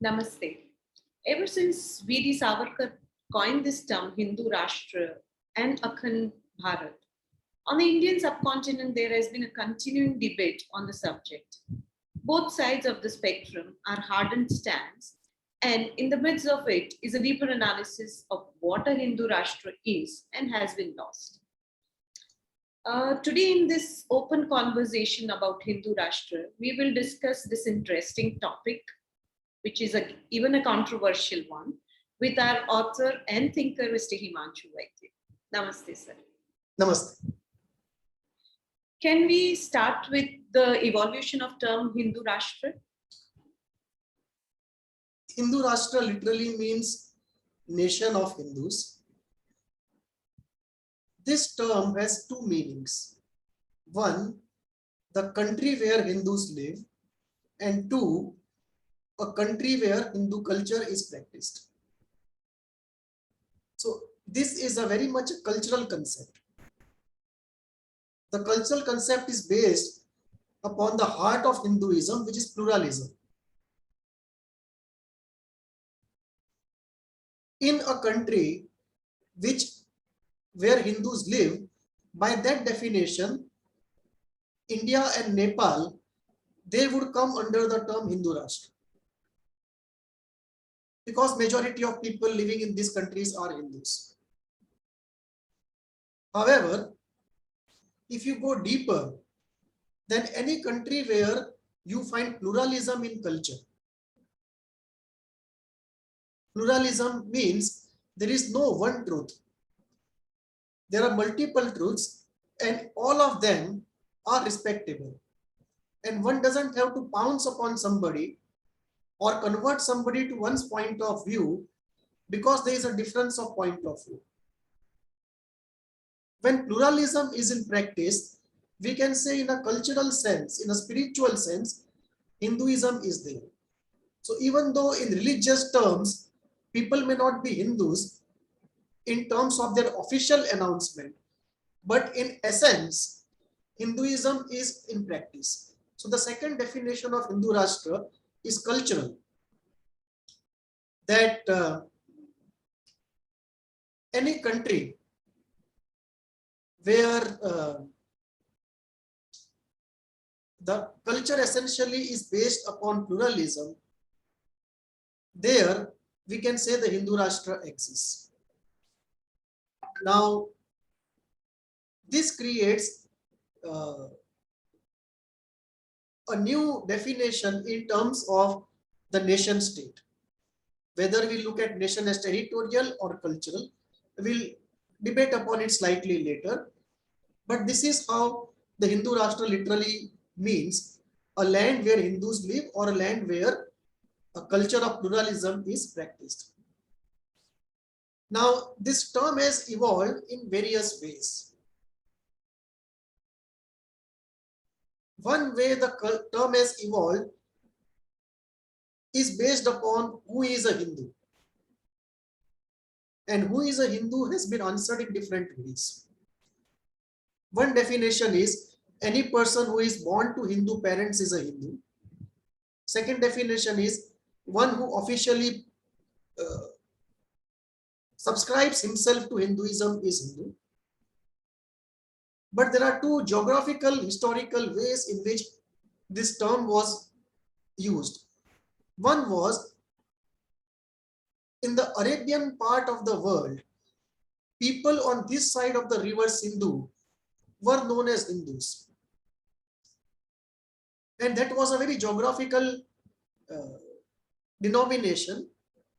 Namaste. Ever since V.D. Savarkar coined this term Hindu Rashtra and Akhand Bharat, on the Indian subcontinent there has been a continuing debate on the subject. Both sides of the spectrum are hardened stands, and in the midst of it is a deeper analysis of what a Hindu Rashtra is and has been lost. Today, in this open conversation about Hindu Rashtra, we will discuss this interesting topic, which is even a controversial one, with our author and thinker, Mr. Himanshu Vaidya. Namaste, sir. Namaste. Can we start with the evolution of term Hindu Rashtra? Hindu Rashtra literally means nation of Hindus. This term has two meanings. One, the country where Hindus live, and two, a country where Hindu culture is practiced. So this is a very much a cultural concept. The cultural concept is based upon the heart of Hinduism, which is pluralism. In a country where Hindus live, by that definition, India and Nepal, they would come under the term Hindu Rashtra, because majority of people living in these countries are Hindus. However, if you go deeper, then any country where you find pluralism in culture. Pluralism means there is no one truth. There are multiple truths and all of them are respectable. And one doesn't have to pounce upon somebody or convert somebody to one's point of view because there is a difference of point of view. When pluralism is in practice, we can say in a cultural sense, in a spiritual sense, Hinduism is there. So even though in religious terms, people may not be Hindus in terms of their official announcement, but in essence, Hinduism is in practice. So the second definition of Hindu Rashtra is cultural. That any country where the culture essentially is based upon pluralism, there we can say the Hindu Rashtra exists. Now, this creates a new definition in terms of the nation state. Whether we look at nation as territorial or cultural, we'll debate upon it slightly later. But this is how the Hindu Rashtra literally means a land where Hindus live or a land where a culture of pluralism is practiced. Now, this term has evolved in various ways. One way the term has evolved is based upon who is a Hindu. And who is a Hindu has been answered in different ways. One definition is any person who is born to Hindu parents is a Hindu. Second definition is one who officially subscribes himself to Hinduism is Hindu. But there are two geographical, historical ways in which this term was used. One was in the Arabian part of the world, people on this side of the river Sindhu were known as Hindus. And that was a very geographical denomination,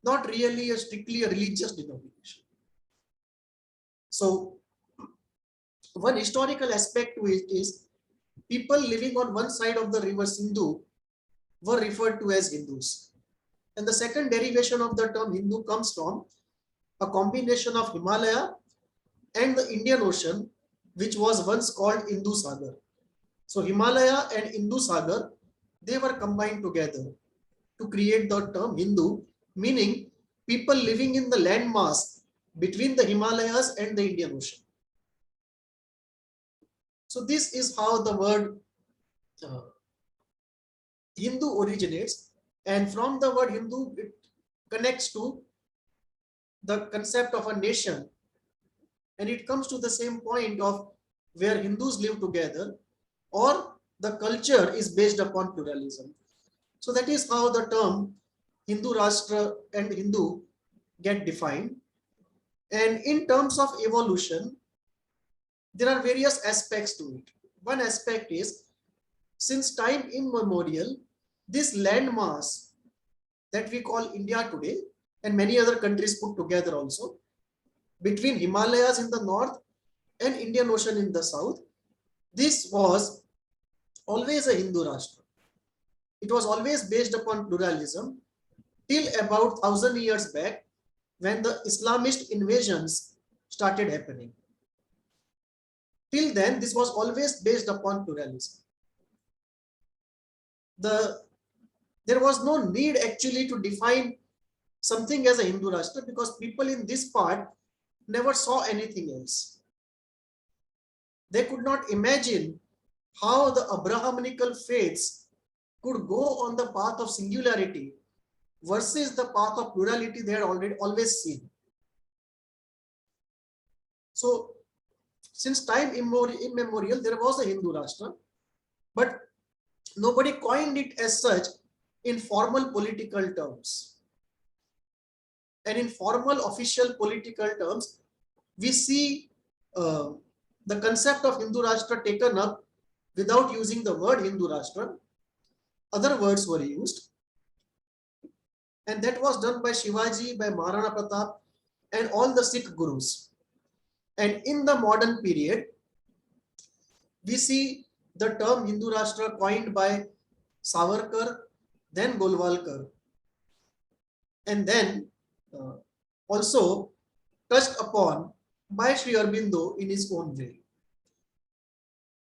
not really a strictly a religious denomination. So, one historical aspect to it is people living on one side of the river Sindhu were referred to as Hindus. And the second derivation of the term Hindu comes from a combination of Himalaya and the Indian Ocean, which was once called Indus Sagar. So Himalaya and Indus Sagar, they were combined together to create the term Hindu, meaning people living in the landmass between the Himalayas and the Indian Ocean. So this is how the word Hindu originates. And from the word Hindu, it connects to the concept of a nation. And it comes to the same point of where Hindus live together, or the culture is based upon pluralism. So that is how the term Hindu Rashtra and Hindu get defined. And in terms of evolution, there are various aspects to it. One aspect is, since time immemorial, this landmass that we call India today, and many other countries put together also, between Himalayas in the north and Indian Ocean in the south, this was always a Hindu Rashtra. It was always based upon pluralism till about 1,000 years back, when the Islamist invasions started happening. Till then, this was always based upon pluralism. There was no need actually to define something as a Hindu Rashtra, because people in this part never saw anything else. They could not imagine how the Abrahamical faiths could go on the path of singularity versus the path of plurality they had always seen. So, since time immemorial, there was a Hindu Rashtra, but nobody coined it as such in formal political terms. And in formal official political terms, we see the concept of Hindu Rashtra taken up without using the word Hindu Rashtra. Other words were used. And that was done by Shivaji, by Maharana Pratap, and all the Sikh gurus. And in the modern period, we see the term Hindu Rashtra coined by Savarkar, then Golwalkar, and then also touched upon by Sri Aurobindo in his own way.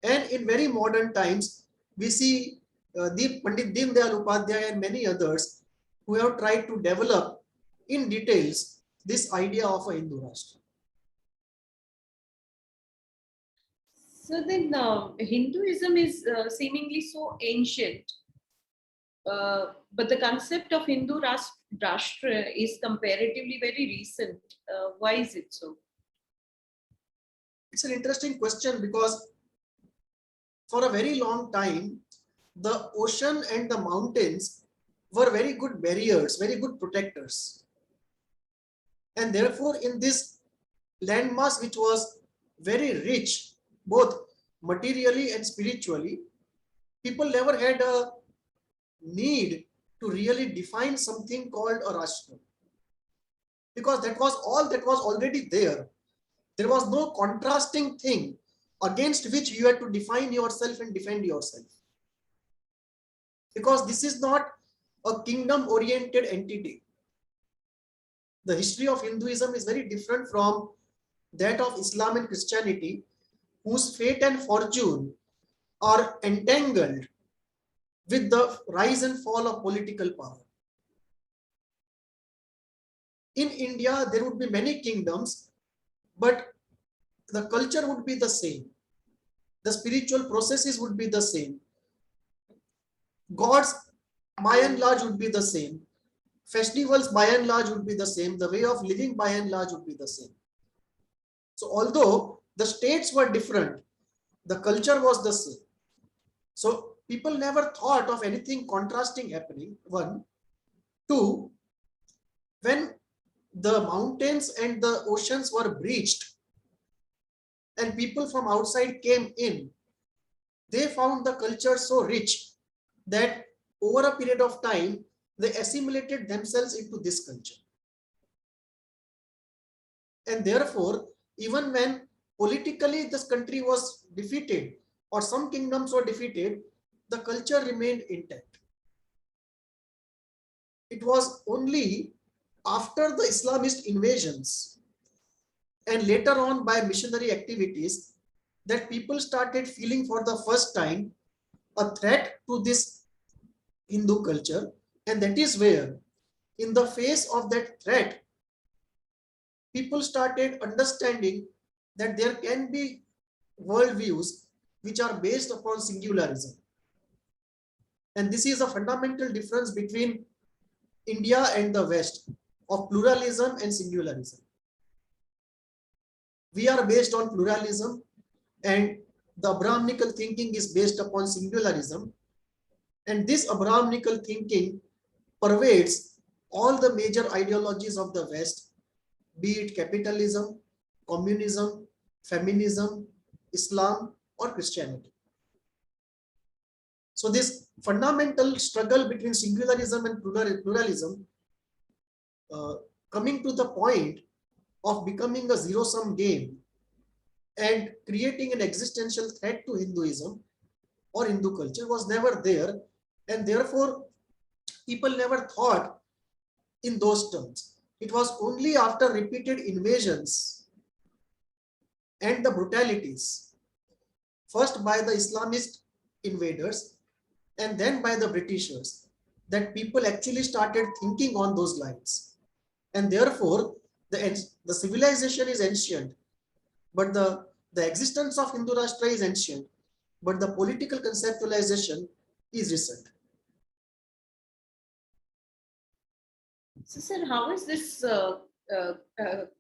And in very modern times, we see Pandit Deen Dayal Upadhyaya and many others who have tried to develop in details this idea of a Hindu Rashtra. So then Hinduism is seemingly so ancient, but the concept of Hindu Rashtra is comparatively very recent. Why is it so? It's an interesting question, because for a very long time, the ocean and the mountains were very good barriers, very good protectors. And therefore, in this landmass, which was very rich, both materially and spiritually, people never had a need to really define something called a Rashtra, because that was all that was already there. There was no contrasting thing against which you had to define yourself and defend yourself, because this is not a kingdom oriented entity. The history of Hinduism is very different from that of Islam and Christianity, whose fate and fortune are entangled with the rise and fall of political power. In India, there would be many kingdoms, but the culture would be the same. The spiritual processes would be the same. Gods, by and large, would be the same. Festivals, by and large, would be the same. The way of living, by and large, would be the same. So, although the states were different, the culture was the same. So, people never thought of anything contrasting happening. One. Two, when the mountains and the oceans were breached and people from outside came in, they found the culture so rich that over a period of time, they assimilated themselves into this culture. And therefore, even when politically this country was defeated or some kingdoms were defeated, the culture remained intact. It was only after the Islamist invasions and later on by missionary activities that people started feeling for the first time a threat to this Hindu culture. And that is where, in the face of that threat, people started understanding that there can be worldviews which are based upon singularism. And this is a fundamental difference between India and the West of pluralism and singularism. We are based on pluralism, and the Abrahamical thinking is based upon singularism. And this Abrahamical thinking pervades all the major ideologies of the West, be it capitalism, communism, feminism, Islam, or Christianity. So this fundamental struggle between singularism and pluralism coming to the point of becoming a zero-sum game and creating an existential threat to Hinduism or Hindu culture was never there, and therefore people never thought in those terms. It was only after repeated invasions and the brutalities, first by the Islamist invaders and then by the Britishers, that people actually started thinking on those lines. And therefore, the civilization is ancient, but the existence of Hindu Rashtra is ancient, but the political conceptualization is recent. So, sir, how is this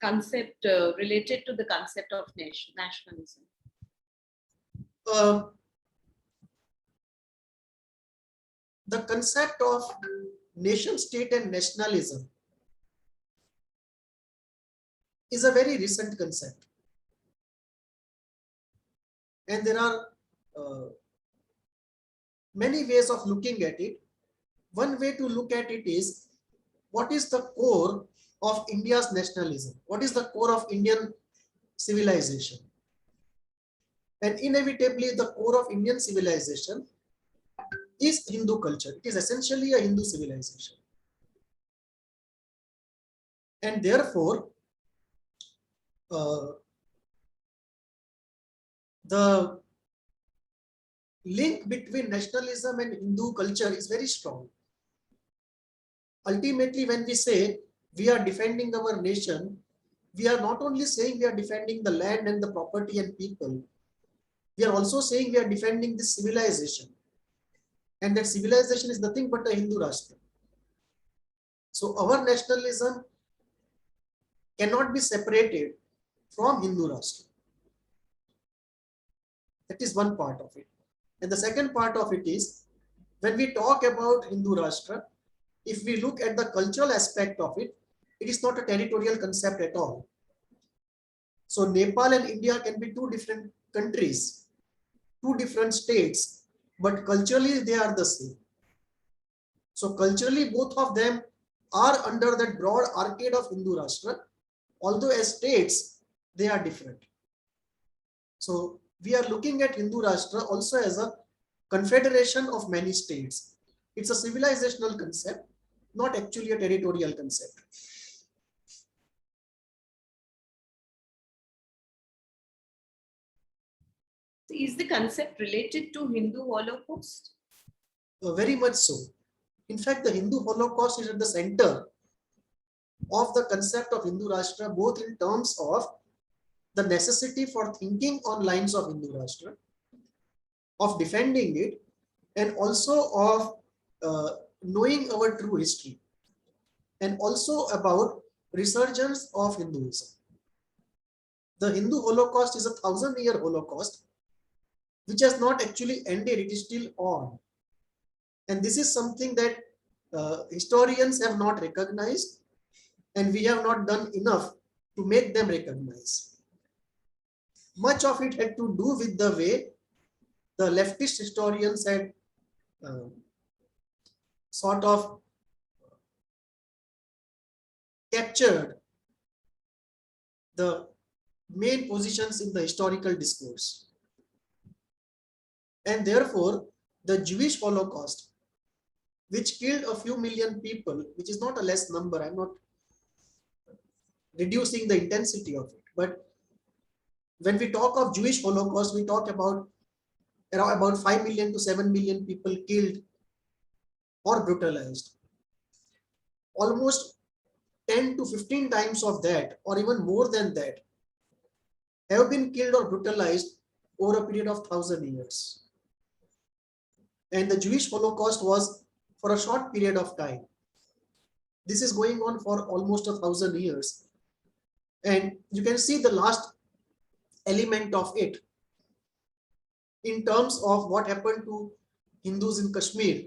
concept related to the concept of nationalism? The concept of nation state and nationalism is a very recent concept. And there are many ways of looking at it. One way to look at it is, what is the core of India's nationalism? What is the core of Indian civilization? And inevitably, the core of Indian civilization is Hindu culture. It is essentially a Hindu civilization. And therefore, the link between nationalism and Hindu culture is very strong. Ultimately, when we say we are defending our nation, we are not only saying we are defending the land and the property and people, we are also saying we are defending this civilization. And that civilization is nothing but a Hindu Rashtra. So our nationalism cannot be separated from Hindu Rashtra. That is one part of it. And the second part of it is, when we talk about Hindu Rashtra, if we look at the cultural aspect of it, it is not a territorial concept at all. So Nepal and India can be two different countries, two different states, but culturally they are the same. So culturally, both of them are under that broad arcade of Hindu Rashtra, although as states, they are different. So we are looking at Hindu Rashtra also as a confederation of many states. It's a civilizational concept, not actually a territorial concept. Is the concept related to Hindu Holocaust? Very much so. In fact, the Hindu Holocaust is at the center of the concept of Hindu Rashtra, both in terms of the necessity for thinking on lines of Hindu Rashtra, of defending it, and also of knowing our true history, and also about resurgence of Hinduism. The Hindu Holocaust is a 1,000-year Holocaust, which has not actually ended, it is still on. And this is something that historians have not recognized, and we have not done enough to make them recognize. Much of it had to do with the way the leftist historians had sort of captured the main positions in the historical discourse. And therefore, the Jewish Holocaust, which killed a few million people, which is not a less number, I'm not reducing the intensity of it, but when we talk of Jewish Holocaust, we talk about around about 5 million to 7 million people killed or brutalized. Almost 10 to 15 times of that, or even more than that, have been killed or brutalized over a period of 1,000 years. And the Jewish Holocaust was for a short period of time. This is going on for almost 1,000 years. And you can see the last element of it in terms of what happened to Hindus in Kashmir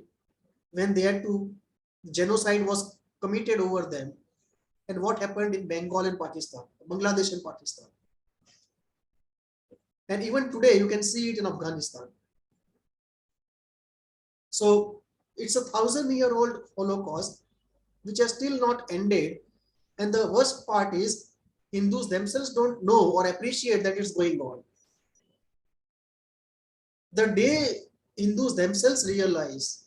when they had to, genocide was committed over them, and what happened in Bengal and Pakistan, Bangladesh and Pakistan. And even today, you can see it in Afghanistan. So it's a 1,000-year-old Holocaust, which has still not ended. And the worst part is Hindus themselves don't know or appreciate that it's going on. The day Hindus themselves realize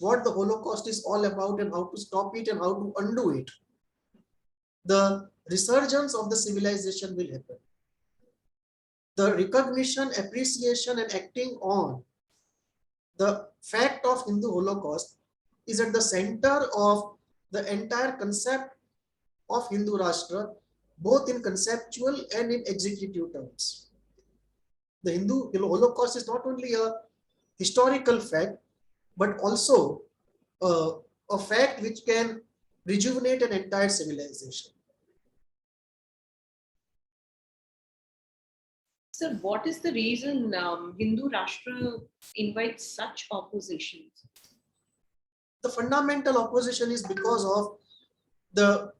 what the Holocaust is all about and how to stop it and how to undo it, the resurgence of the civilization will happen. The recognition, appreciation, and acting on the fact of Hindu Holocaust is at the center of the entire concept of Hindu Rashtra, both in conceptual and in executive terms. The Hindu Holocaust is not only a historical fact, but also a fact which can rejuvenate an entire civilization. Sir, what is the reason Hindu Rashtra invites such oppositions? The fundamental opposition is because of the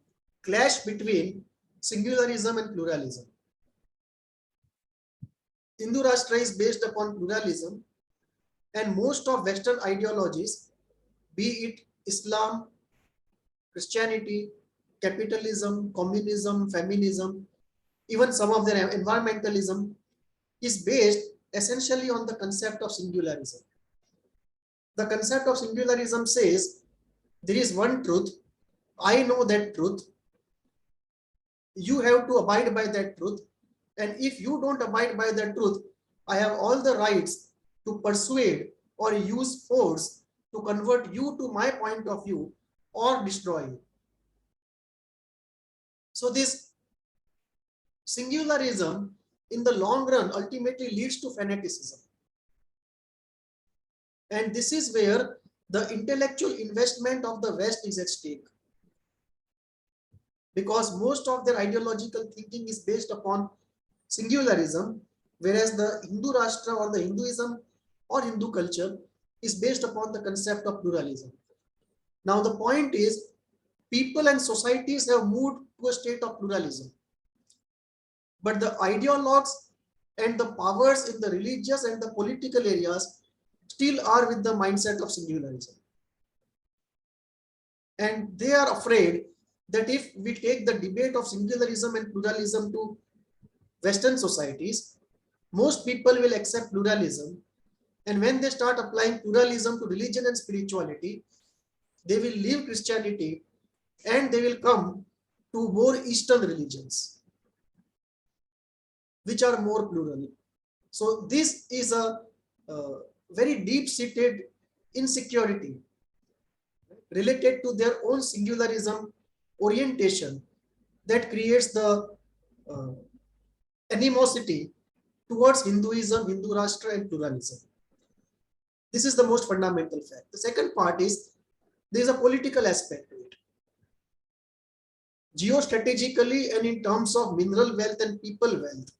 clash between singularism and pluralism. Hindu Rashtra is based upon pluralism, and most of Western ideologies, be it Islam, Christianity, capitalism, communism, feminism, even some of their environmentalism, is based essentially on the concept of singularism. The concept of singularism says there is one truth, I know that truth, you have to abide by that truth, and if you don't abide by that truth, I have all the rights to persuade or use force to convert you to my point of view or destroy you. So this singularism in the long run ultimately leads to fanaticism. And this is where the intellectual investment of the West is at stake. Because most of their ideological thinking is based upon singularism, whereas the Hindu Rashtra or the Hinduism or Hindu culture is based upon the concept of pluralism. Now the point is, people and societies have moved to a state of pluralism. But the ideologues and the powers in the religious and the political areas still are with the mindset of singularism. And they are afraid that if we take the debate of singularism and pluralism to Western societies, most people will accept pluralism. And when they start applying pluralism to religion and spirituality, they will leave Christianity and they will come to more Eastern religions, which are more plural. So this is a very deep-seated insecurity related to their own singularism orientation that creates the animosity towards Hinduism, Hindu Rashtra, and pluralism. This is the most fundamental fact. The second part is there is a political aspect to it. Geostrategically and in terms of mineral wealth and people wealth,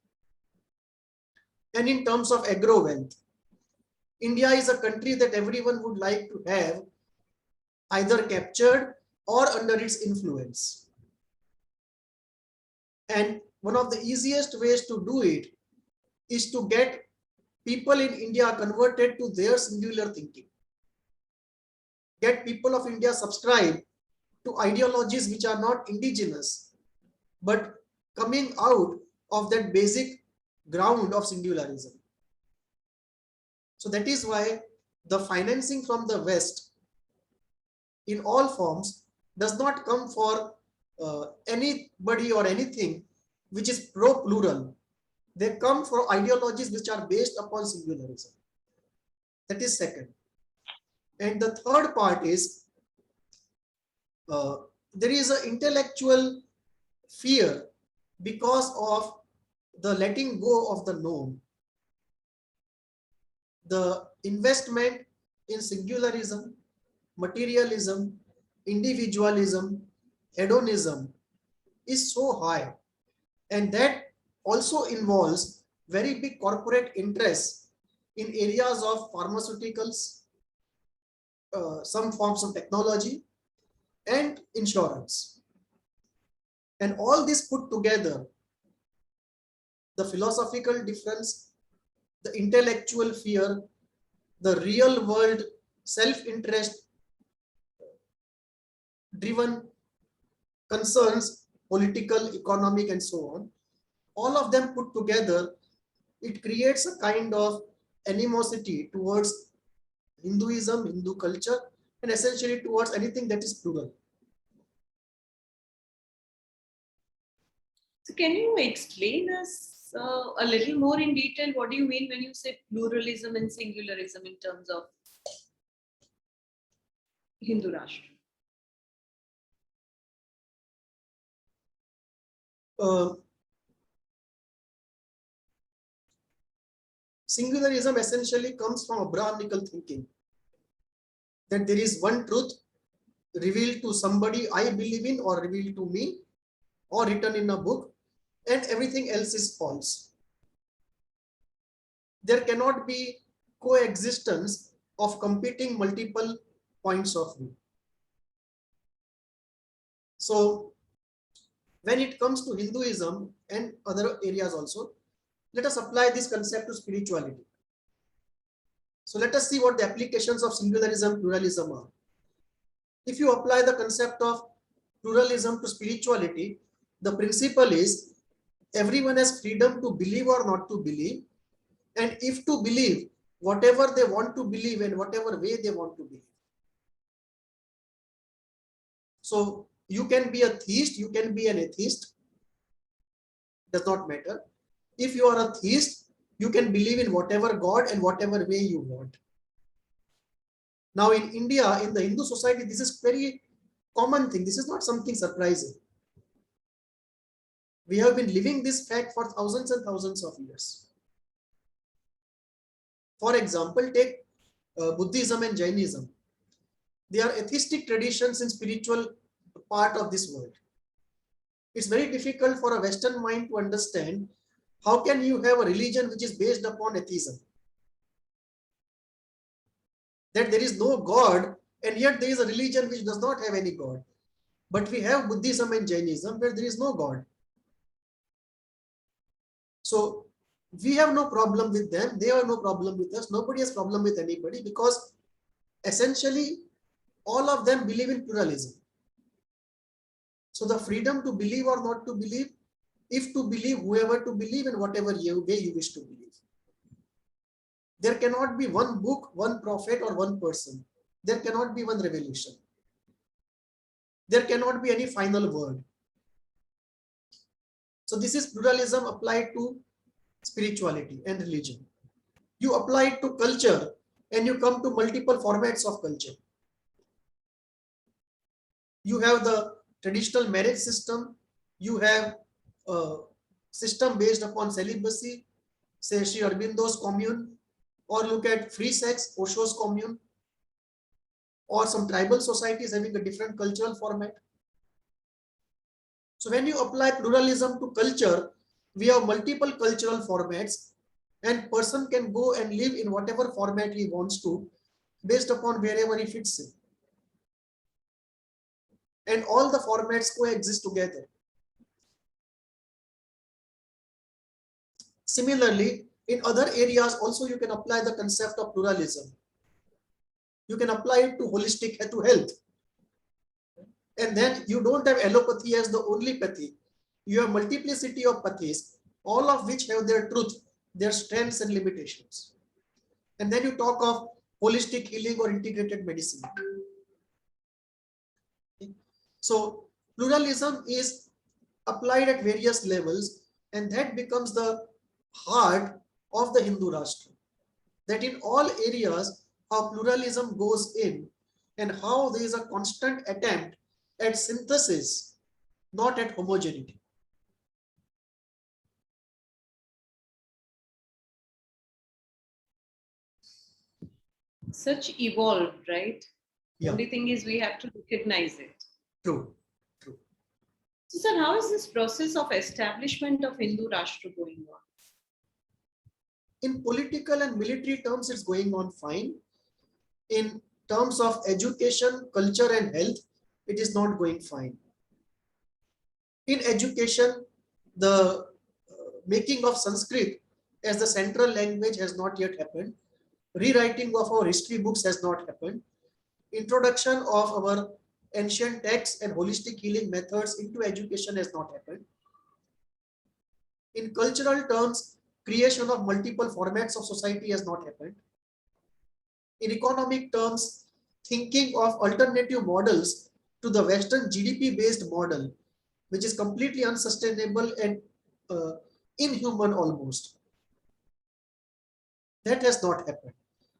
and in terms of agro wealth, India is a country that everyone would like to have either captured or under its influence. And one of the easiest ways to do it is to get people in India converted to their singular thinking. Get people of India subscribe to ideologies which are not indigenous, but coming out of that basic ground of singularism. So that is why the financing from the West in all forms does not come for anybody or anything which is pro-plural. They come for ideologies which are based upon singularism. That is second. And the third part is there is an intellectual fear because of the letting go of the norm. The investment in singularism, materialism, individualism, hedonism is so high, and that also involves very big corporate interests in areas of pharmaceuticals, some forms of technology, and insurance. And all this put together, the philosophical difference, the intellectual fear, the real world self-interest driven concerns, political, economic, and so on, all of them put together, it creates a kind of animosity towards Hinduism, Hindu culture, and essentially towards anything that is plural. So can you explain us a little more in detail? What do you mean when you say pluralism and singularism in terms of Hindu Rashtra? Singularism essentially comes from Abrahamical thinking, that there is one truth revealed to somebody I believe in, or revealed to me, or written in a book, and everything else is false. There cannot be coexistence of competing multiple points of view. So when it comes to Hinduism and other areas also, let us apply this concept to spirituality. So let us see what the applications of singularism, pluralism are. If you apply the concept of pluralism to spirituality, the principle is everyone has freedom to believe or not to believe, and if to believe, whatever they want to believe in whatever way they want to believe. So you can be a theist, you can be an atheist, does not matter. If you are a theist, you can believe in whatever God and whatever way you want. Now in India, in the Hindu society, this is very common thing. This is not something surprising. We have been living this fact for thousands and thousands of years. For example, take Buddhism and Jainism. They are atheistic traditions in spiritual part of this world. It's very difficult for a Western mind to understand how can you have a religion which is based upon atheism, that there is no God, and yet there is a religion which does not have any God. But we have Buddhism and Jainism where there is no God. So we have no problem with them, they have no problem with us, nobody has problem with anybody, because essentially all of them believe in pluralism. So the freedom to believe or not to believe, if to believe, whoever to believe, in whatever way you wish to believe. There cannot be one book, one prophet, or one person. There cannot be one revelation. There cannot be any final word. So this is pluralism applied to spirituality and religion. You apply it to culture and you come to multiple formats of culture. You have the traditional marriage system. You have a system based upon celibacy, say Sri Aurobindo's commune, or look at free sex, Osho's commune, or some tribal societies having a different cultural format. So when you apply pluralism to culture, we have multiple cultural formats, and person can go and live in whatever format he wants to, based upon wherever he fits in. And all the formats coexist together. Similarly, in other areas also you can apply the concept of pluralism. You can apply it to holistic, to health. And then you don't have allopathy as the only pathy. You have multiplicity of pathies, all of which have their truth, their strengths and limitations. And then you talk of holistic healing or integrated medicine. So pluralism is applied at various levels, and that becomes the heart of the Hindu Rashtra. That in all areas how pluralism goes in, and how there is a constant attempt at synthesis, not at homogeneity. such evolved, right? Yeah, Only thing is we have to recognize it. true, true. So, sir, how is this process of establishment of Hindu Rashtra going on? In political and military terms, it's going on fine. In terms of education, culture, and health, it is not going fine. In education, the making of Sanskrit as the central language has not yet happened. Rewriting of our history books has not happened. Introduction of our ancient texts and holistic healing methods into education has not happened. In cultural terms, creation of multiple formats of society has not happened. In economic terms, thinking of alternative models to the Western GDP based model, which is completely unsustainable and uh, inhuman almost. That has not happened.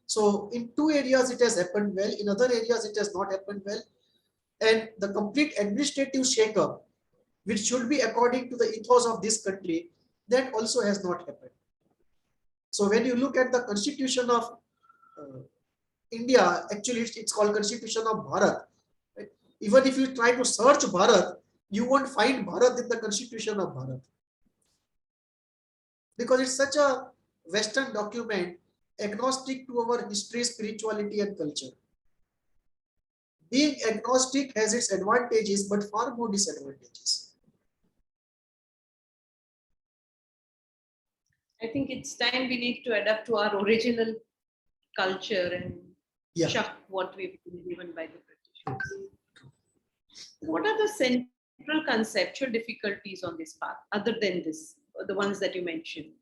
So in two areas it has happened well, in other areas it has not happened well. And the complete administrative shakeup, which should be according to the ethos of this country, that also has not happened. So when you look at the constitution of India, actually it's called Constitution of Bharat. Right? Even if you try to search Bharat, you won't find Bharat in the Constitution of Bharat. Because it's such a Western document, agnostic to our history, spirituality, and culture. Being agnostic has its advantages, but far more disadvantages. I think it's time we need to adapt to our original culture and Yeah. chuck what we've been given by the British. What are the central conceptual difficulties on this path, other than this, the ones that you mentioned?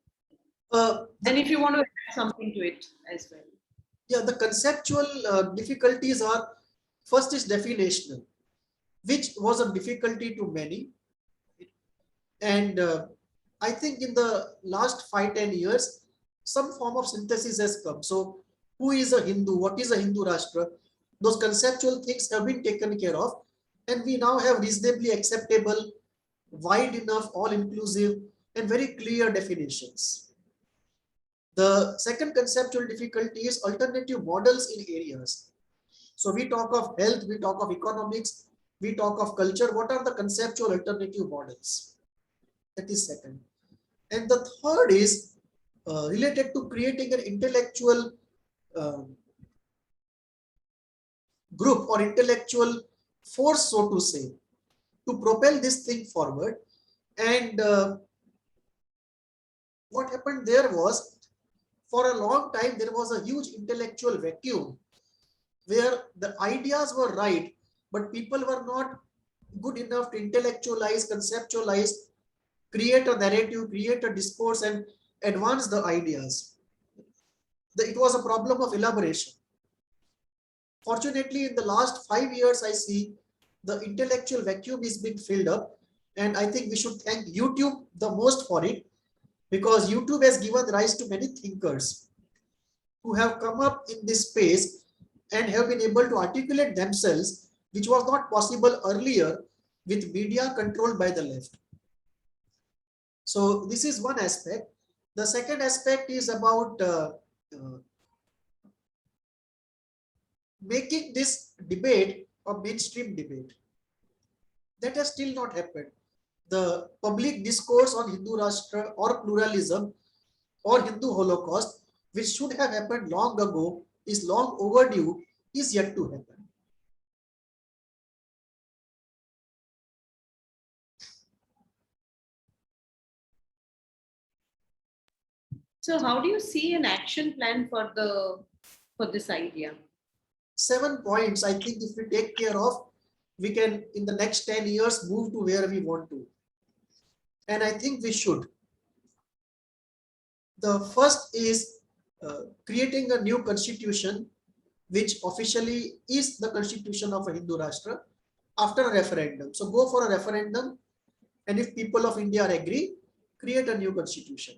And if you want to add something to it as well. Yeah, the conceptual difficulties are, first is definitional, which was a difficulty to many. And I think in the last 5-10 years, some form of synthesis has come. So who is a Hindu? What is a Hindu Rashtra? Those conceptual things have been taken care of. And we now have reasonably acceptable, wide enough, all-inclusive, and very clear definitions. The second conceptual difficulty is alternative models in areas. So we talk of health, we talk of economics, we talk of culture. What are the conceptual alternative models? That is second. And the third is related to creating an intellectual group or intellectual force, so to say, to propel this thing forward. And what happened there was, for a long time, there was a huge intellectual vacuum where the ideas were right, but people were not good enough to intellectualize, conceptualize, create a narrative, create a discourse, and advance the ideas. It was a problem of elaboration. Fortunately, in the last 5 years, I see the intellectual vacuum is being filled up, and I think we should thank YouTube the most for it, because YouTube has given rise to many thinkers who have come up in this space and have been able to articulate themselves, which was not possible earlier with media controlled by the left. So this is one aspect. The second aspect is about making this debate a mainstream debate. That has still not happened. The public discourse on Hindu Rashtra or pluralism or Hindu Holocaust, which should have happened long ago, is long overdue, is yet to happen. So how do you see an action plan for this idea? 7 points, I think if we take care of, we can in the next 10 years move to where we want to. And I think we should. The first is creating a new constitution, which officially is the constitution of a Hindu Rashtra, after a referendum. So go for a referendum, and if people of India agree, create a new constitution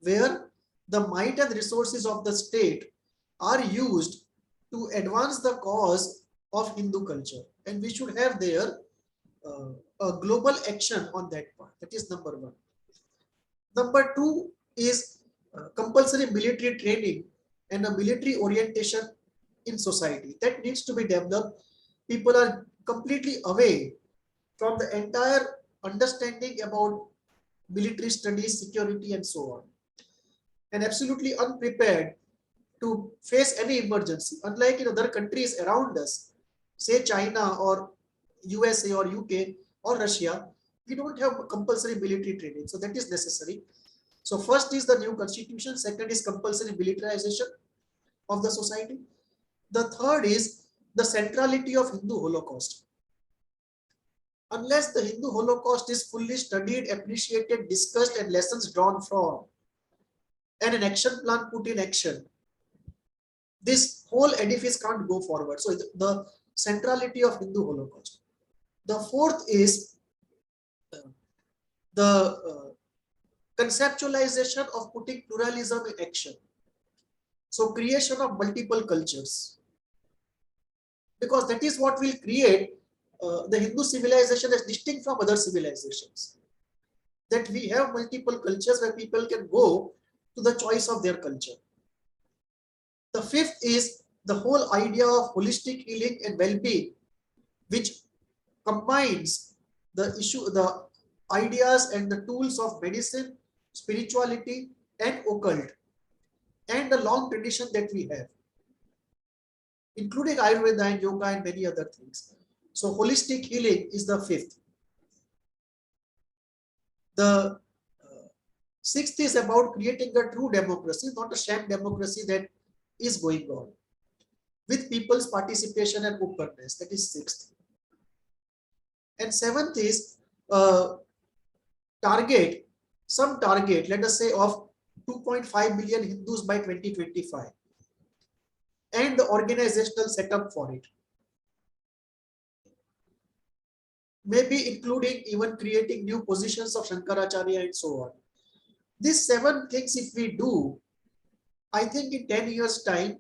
where the might and resources of the state are used to advance the cause of Hindu culture. And we should have there a global action on that part. That is number one. Number two is compulsory military training and a military orientation in society that needs to be developed. People are completely away from the entire understanding about military studies, security, and so on, and absolutely unprepared to face any emergency. Unlike in other countries around us, say China or USA or UK or Russia, we don't have compulsory military training. So that is necessary. So first is the new constitution. Second is compulsory militarization of the society. The third is the centrality of Hindu Holocaust. Unless the Hindu Holocaust is fully studied, appreciated, discussed, and lessons drawn from, and an action plan put in action, this whole edifice can't go forward. So the centrality of Hindu Holocaust. The fourth is the conceptualization of putting pluralism in action. So creation of multiple cultures, because that is what will create the Hindu civilization as distinct from other civilizations. That we have multiple cultures where people can go to the choice of their culture. The fifth is the whole idea of holistic healing and well-being, which combines the ideas and the tools of medicine, spirituality, and occult, and the long tradition that we have, including Ayurveda and yoga and many other things. So holistic healing is the fifth. The sixth is about creating a true democracy, not a sham democracy that is going on, with people's participation and openness. That is sixth. And seventh is some target, let us say, of 2.5 million Hindus by 2025, and the organizational setup for it. Maybe including even creating new positions of Shankaracharya and so on. These 7 things, if we do, I think in 10 years' time,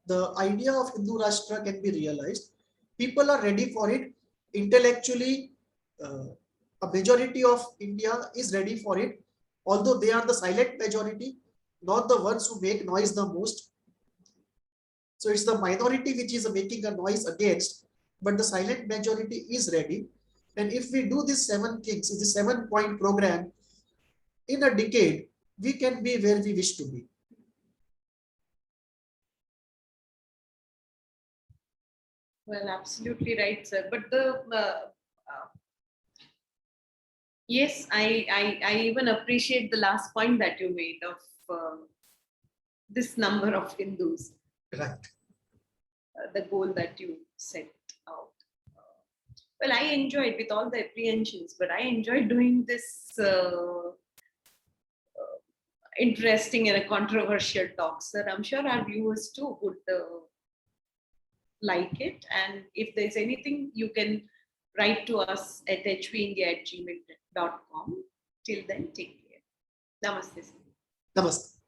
the idea of Hindu Rashtra can be realized. People are ready for it. Intellectually, a majority of India is ready for it, although they are the silent majority, not the ones who make noise the most. So it's the minority which is making a noise against, but the silent majority is ready. And if we do these 7 things, this 7-point program, in a decade, we can be where we wish to be. Well, absolutely right, sir. But yes, I even appreciate the last point that you made of this number of Hindus, Right. the goal that you set out. Well, I enjoyed with all the apprehensions, but I enjoyed doing this interesting and a controversial talk, sir. I'm sure our viewers too would like it. And if there's anything, you can write to us at hvindia@gmail.com. Till then, take care. Namaste, sir. Namaste.